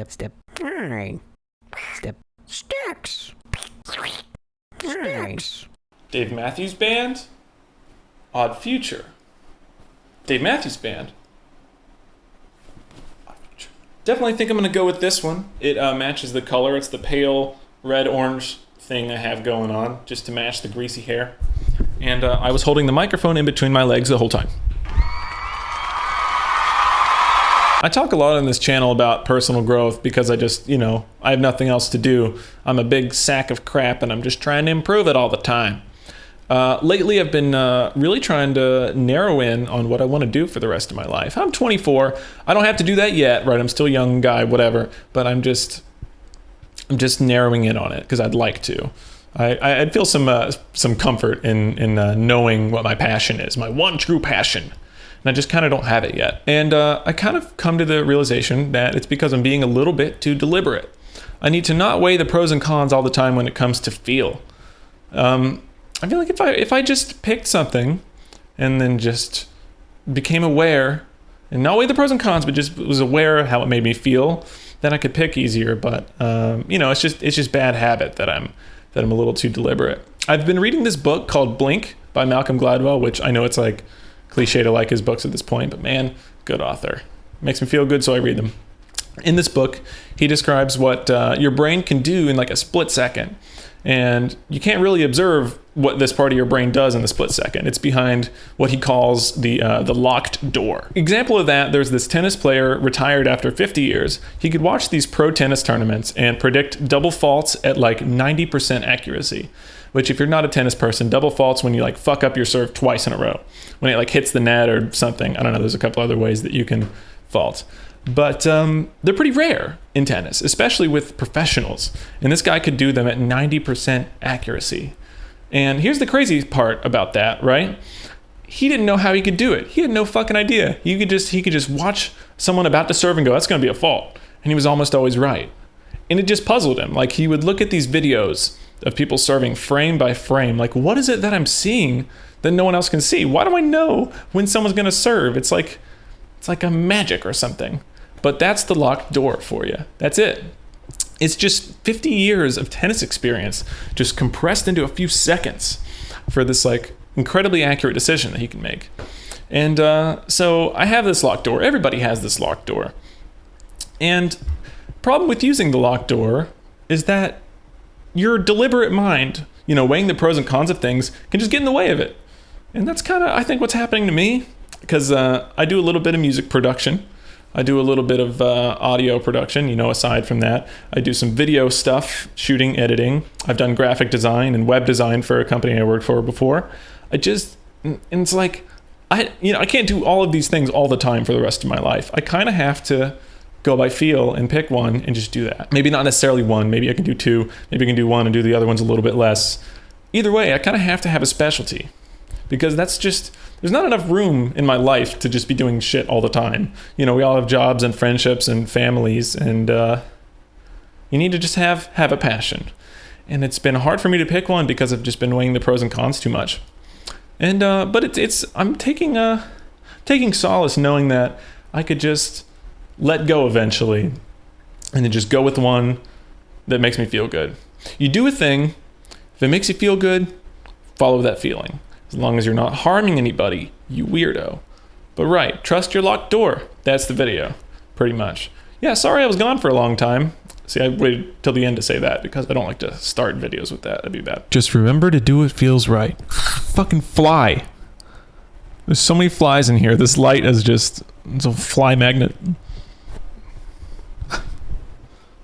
step. Alright. Sticks. Sticks. Dave Matthews Band? Odd Future. Dave Matthews Band. Odd Future. Definitely think I'm going to go with this one. It matches the color. It's the pale red-orange thing I have going on, just to match the greasy hair. And I was holding the microphone in between my legs the whole time. I talk a lot on this channel about personal growth because I just, I have nothing else to do. I'm a big sack of crap and I'm just trying to improve it all the time. Lately, I've been really trying to narrow in on what I want to do for the rest of my life. I'm 24. I don't have to do that yet, right? I'm still a young guy, whatever. But I'm just narrowing in on it because I'd like to. I'd feel some comfort in knowing what my passion is, my one true passion. And I just kind of don't have it yet. And I kind of come to the realization that it's because I'm being a little bit too deliberate. I need to not weigh the pros and cons all the time when it comes to feel. I feel like if I just picked something and then just became aware and not weigh the pros and cons, but just was aware of how it made me feel, then I could pick easier. But it's just bad habit that I'm a little too deliberate. I've been reading this book called Blink by Malcolm Gladwell, which I know it's like cliche to like his books at this point, but man, good author. Makes me feel good, so I read them. In this book, he describes what your brain can do in like a split second. And you can't really observe what this part of your brain does in the split second. It's behind what he calls the locked door. Example of that, there's this tennis player retired after 50 years. He could watch these pro tennis tournaments and predict double faults at like 90% accuracy. Which if you're not a tennis person, double faults when you like fuck up your serve twice in a row. When it like hits the net or something. I don't know, there's a couple other ways that you can fault. But they're pretty rare in tennis, especially with professionals. And this guy could do them at 90% accuracy. And here's the crazy part about that, right? He didn't know how he could do it. He had no fucking idea. He could just watch someone about to serve and go, that's going to be a fault. And he was almost always right. And it just puzzled him. Like he would look at these videos of people serving frame by frame. Like, what is it that I'm seeing that no one else can see? Why do I know when someone's going to serve? It's like a magic or something. But that's the locked door for you. That's it. It's just 50 years of tennis experience just compressed into a few seconds for this like incredibly accurate decision that he can make. And so I have this locked door. Everybody has this locked door. And problem with using the locked door is that your deliberate mind, weighing the pros and cons of things, can just get in the way of it. And that's kind of, I think, what's happening to me. Because I do a little bit of music production. I do a little bit of audio production, aside from that. I do some video stuff, shooting, editing. I've done graphic design and web design for a company I worked for before. It's like, I can't do all of these things all the time for the rest of my life. I kind of have to go by feel and pick one and just do that. Maybe not necessarily one. Maybe I can do two. Maybe I can do one and do the other ones a little bit less. Either way, I kind of have to have a specialty. Because there's not enough room in my life to just be doing shit all the time. We all have jobs and friendships and families, and you need to just have a passion. And it's been hard for me to pick one because I've just been weighing the pros and cons too much. And but I'm taking solace knowing that I could just let go eventually, and then just go with one that makes me feel good. You do a thing, if it makes you feel good, follow that feeling. As long as you're not harming anybody, you weirdo. But right, trust your locked door. That's the video, pretty much. Yeah, sorry I was gone for a long time. See, I waited till the end to say that because I don't like to start videos with that. That'd be bad. Just remember to do what feels right. Fucking fly. There's so many flies in here. This light is just, it's a fly magnet.